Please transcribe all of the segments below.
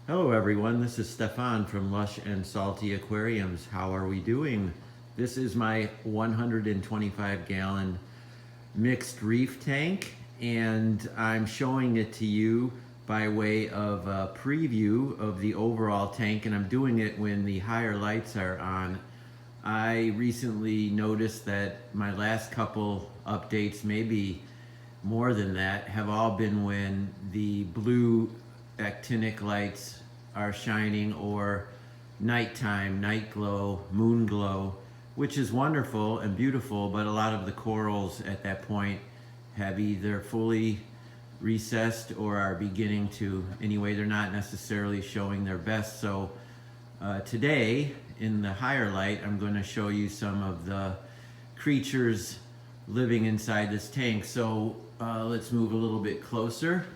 Hello everyone, this is Stefan from Lush and Salty Aquariums. How are we doing? This is my 125 gallon mixed reef tank, and I'm showing it to you by way of a preview of the overall tank, and I'm doing it when the higher lights are on. I recently noticed that my last couple updates, maybe more than that, have all been when the blue actinic lights are shining, or nighttime, night glow, moon glow, which is wonderful and beautiful, but a lot of the corals at that point have either fully recessed or are beginning to. Anyway, they're not necessarily showing their best. So today, in the higher light, I'm going to show you some of the creatures living inside this tank. So let's move a little bit closer.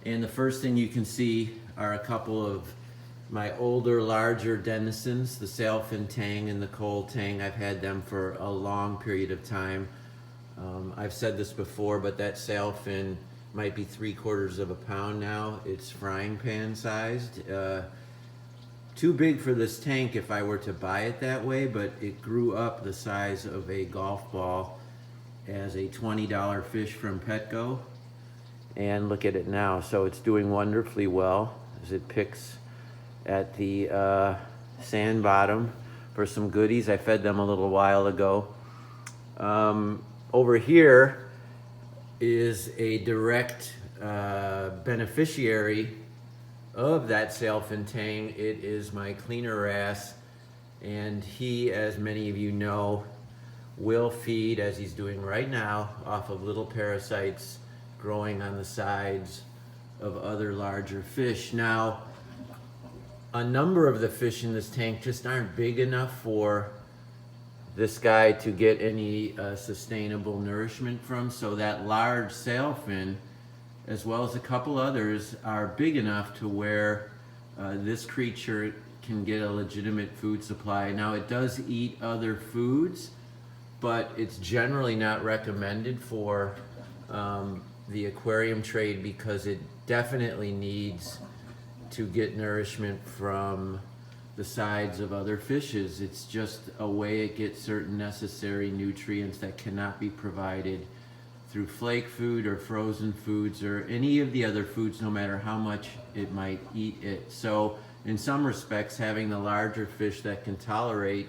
And the first thing you can see are a couple of my older, larger denizens, the sailfin tang and the coal tang. I've had them for a long period of time. I've said this before, but that sailfin might be 3/4 of a pound now. It's frying pan sized. Too big for this tank if I were to buy it that way, but it grew up the size of a golf ball as a $20 fish from Petco. And look at it now. So it's doing wonderfully well as it picks at the sand bottom for some goodies. I fed them a little while ago. Over here is a direct beneficiary of that sailfin tang. It is my cleaner wrasse, and he, as many of you know, will feed, as he's doing right now, off of little parasites growing on the sides of other larger fish. Now, a number of the fish in this tank just aren't big enough for this guy to get any sustainable nourishment from, so that large sailfin, as well as a couple others, are big enough to where this creature can get a legitimate food supply. Now, it does eat other foods, but it's generally not recommended for the aquarium trade, because it definitely needs to get nourishment from the sides of other fishes. It's just a way it gets certain necessary nutrients that cannot be provided through flake food or frozen foods or any of the other foods, no matter how much it might eat it. So in some respects, having the larger fish that can tolerate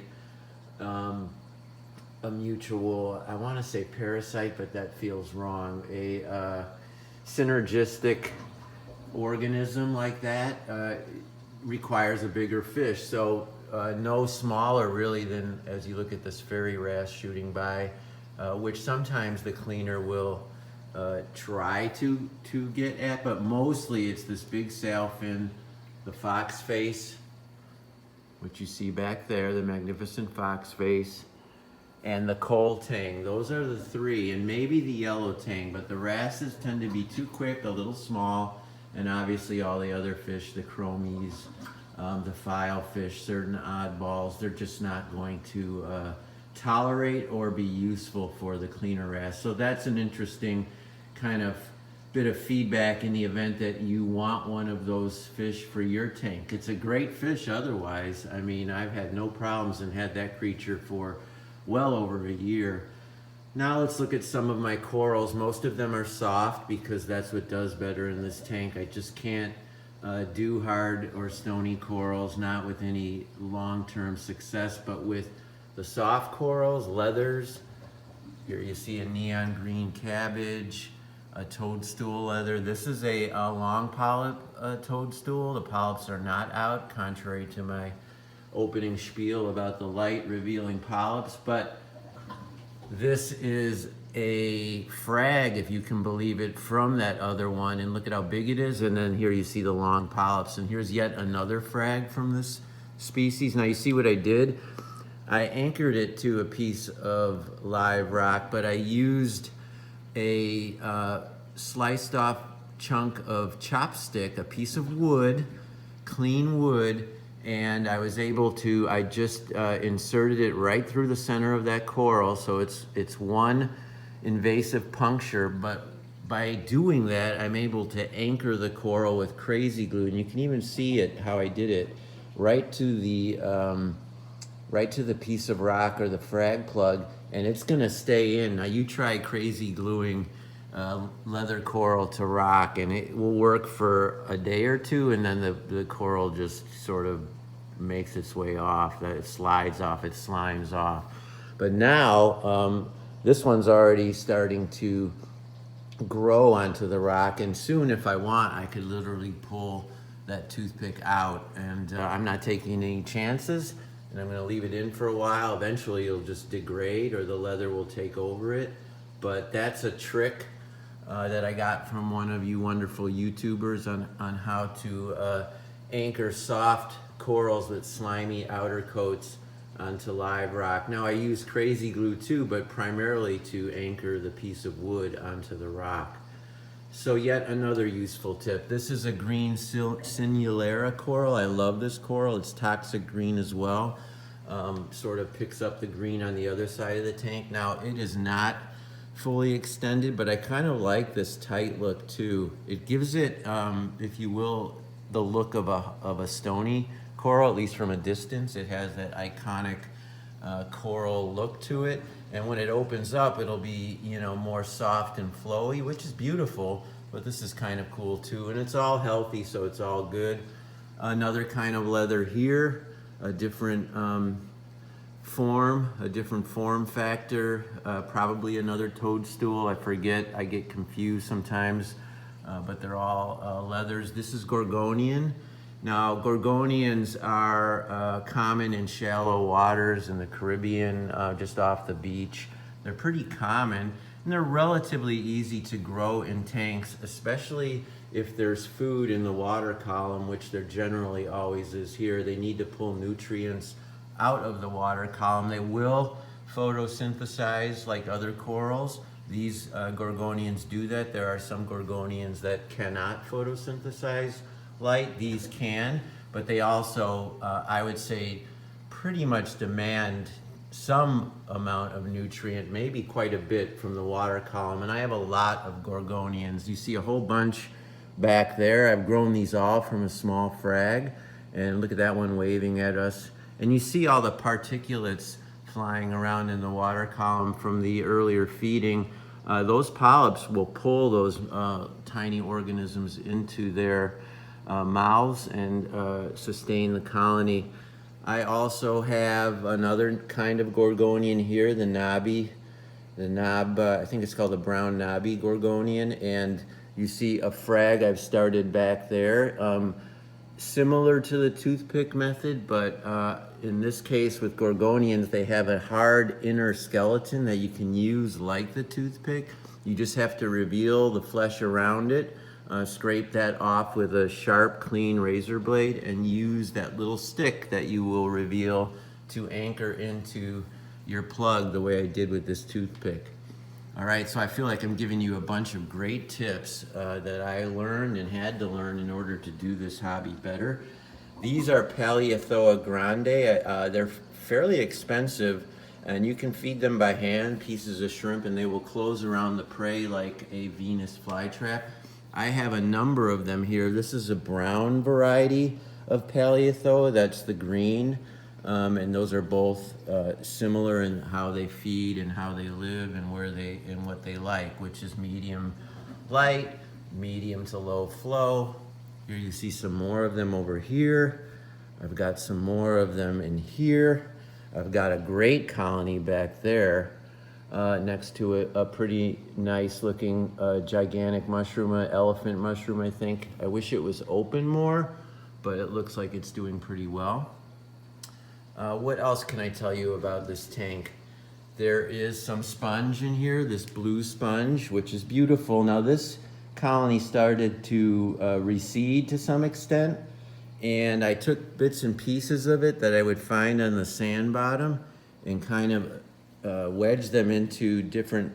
a mutual, I want to say parasite, but that feels wrong, a synergistic organism like that requires a bigger fish. So no smaller really than, as you look at this fairy wrasse shooting by, which sometimes the cleaner will try to get at, but mostly it's this big sailfin, the fox face, which you see back there, the magnificent fox face, and the coal tang. Those are the three, and maybe the yellow tang, but the wrasses tend to be too quick, a little small, and obviously all the other fish, the chromies, the filefish, certain oddballs, they're just not going to tolerate or be useful for the cleaner wrasse. So that's an interesting kind of bit of feedback in the event that you want one of those fish for your tank. It's a great fish otherwise. I mean, I've had no problems and had that creature for well over a year. Now let's look at some of my corals. Most of them are soft because that's what does better in this tank. I just can't do hard or stony corals, not with any long-term success, but with the soft corals, leathers. Here you see a neon green cabbage, a toadstool leather. This is a long polyp toadstool. The polyps are not out, contrary to my opening spiel about the light revealing polyps, but this is a frag, if you can believe it, from that other one, and look at how big it is. And then here you see the long polyps, and here's yet another frag from this species. Now you see what I did? I anchored it to a piece of live rock, but I used a sliced off chunk of chopstick, a piece of wood, clean wood, and I was able to, I just inserted it right through the center of that coral. So it's one invasive puncture, but by doing that, I'm able to anchor the coral with crazy glue, and you can even see it how I did it, right to the piece of rock or the frag plug, and it's gonna stay in. Now you try crazy gluing leather coral to rock, and it will work for a day or two, and then the coral just sort of makes its way off. It slides off, it slimes off. But now this one's already starting to grow onto the rock, and soon, if I want, I could literally pull that toothpick out, and I'm not taking any chances, and I'm going to leave it in for a while. Eventually it'll just degrade or the leather will take over it. But that's a trick that I got from one of you wonderful YouTubers on how to anchor soft corals with slimy outer coats onto live rock. Now I use crazy glue too, but primarily to anchor the piece of wood onto the rock. So yet another useful tip. This is a green Sinulera coral. I love this coral. It's toxic green as well. Sort of picks up the green on the other side of the tank. Now it is not fully extended, but I kind of like this tight look too. It gives it, if you will, the look of a stony coral, at least from a distance. It has that iconic coral look to it, and when it opens up, it'll be, you know, more soft and flowy, which is beautiful. But this is kind of cool too, and it's all healthy, so it's all good. Another kind of leather here, a different form, a different form factor, probably another toadstool. I forget, I get confused sometimes, but they're all leathers. This is Gorgonian. Now, Gorgonians are common in shallow waters in the Caribbean, just off the beach. They're pretty common, and they're relatively easy to grow in tanks, especially if there's food in the water column, which there generally always is here. They need to pull nutrients out of the water column. They will photosynthesize like other corals. These Gorgonians do that. There are some Gorgonians that cannot photosynthesize light. These can, but they also, I would say, pretty much demand some amount of nutrient, maybe quite a bit, from the water column. And I have a lot of Gorgonians. You see a whole bunch back there. I've grown these all from a small frag, and look at that one waving at us. And you see all the particulates flying around in the water column from the earlier feeding. Those polyps will pull those tiny organisms into their mouths and sustain the colony. I also have another kind of Gorgonian here, the knobby, I think it's called the brown knobby Gorgonian, and you see a frag I've started back there. Similar to the toothpick method, but in this case with Gorgonians, they have a hard inner skeleton that you can use like the toothpick. You just have to reveal the flesh around it, scrape that off with a sharp, clean razor blade, and use that little stick that you will reveal to anchor into your plug the way I did with this toothpick. All right, so I feel like I'm giving you a bunch of great tips that I learned and had to learn in order to do this hobby better. These are Paleothoa grande. They're fairly expensive, and you can feed them by hand, pieces of shrimp, and they will close around the prey like a Venus flytrap. I have a number of them here. This is a brown variety of Paleothoa. That's the green. And those are both similar in how they feed and how they live and what they like, which is medium light, medium to low flow. Here you see some more of them over here. I've got some more of them in here. I've got a great colony back there next to a pretty nice looking gigantic mushroom, elephant mushroom, I think. I wish it was open more, but it looks like it's doing pretty well. What else can I tell you about this tank? There is some sponge in here, this blue sponge, which is beautiful. Now this colony started to recede to some extent, and I took bits and pieces of it that I would find on the sand bottom and kind of wedged them into different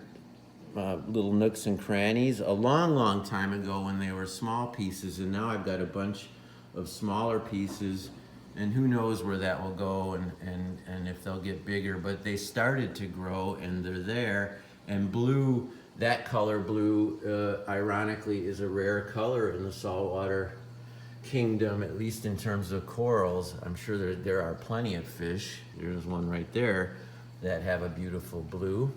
little nooks and crannies a long time ago when they were small pieces, and now I've got a bunch of smaller pieces, and who knows where that will go and if they'll get bigger. But they started to grow, and they're there. And blue That color blue, ironically, is a rare color in the saltwater kingdom, at least in terms of corals. I'm sure there are plenty of fish. There's one right there that have a beautiful blue.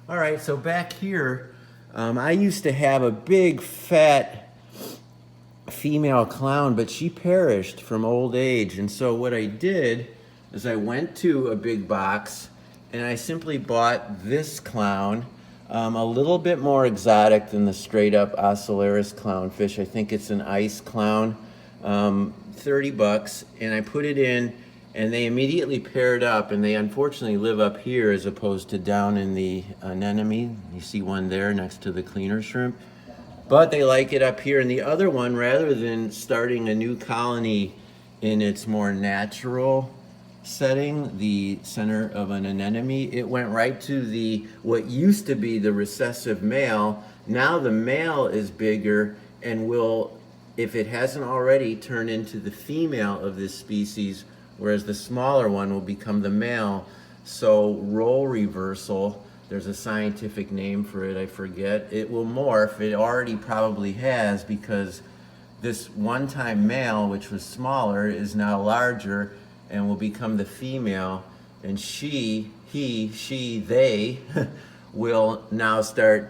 All right, so back here, I used to have a big fat female clown, but she perished from old age. And so what I did is I went to a big box and I simply bought this clown, a little bit more exotic than the straight up Ocellaris clownfish. I think it's an ice clown, 30 bucks, and I put it in and they immediately paired up, and they unfortunately live up here as opposed to down in the anemone. You see one there next to the cleaner shrimp. But they like it up here. And the other one, rather than starting a new colony in its more natural setting, the center of an anemone, it went right to the what used to be the recessive male. Now the male is bigger and will, if it hasn't already, turn into the female of this species, whereas the smaller one will become the male. So role reversal, there's a scientific name for it, I forget. It will morph. It already probably has, because this one-time male, which was smaller, is now larger and will become the female. And she, they will now start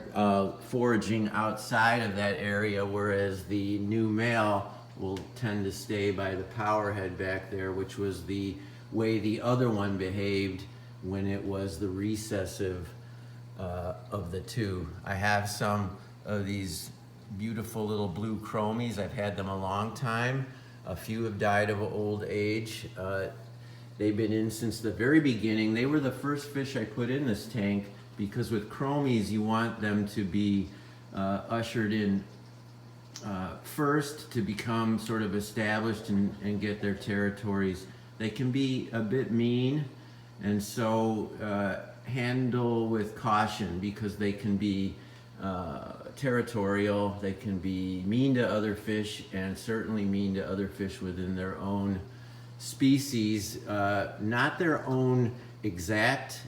foraging outside of that area, whereas the new male will tend to stay by the power head back there, which was the way the other one behaved when it was the recessive of the two. I have some of these beautiful little blue chromies. I've had them a long time. A few have died of old age. They've been in since the very beginning. They were the first fish I put in this tank, because with chromies you want them to be ushered in first to become sort of established and get their territories. They can be a bit mean, and so handle with caution, because they can be territorial, they can be mean to other fish, and certainly mean to other fish within their own species, not their own exact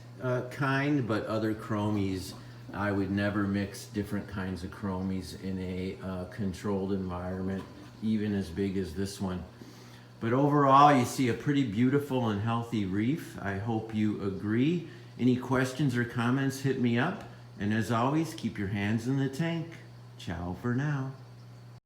kind, but other chromies. I would never mix different kinds of chromies in a controlled environment, even as big as this one. But overall, you see a pretty beautiful and healthy reef. I hope you agree. Any questions or comments, hit me up. And as always, keep your hands in the tank. Ciao for now.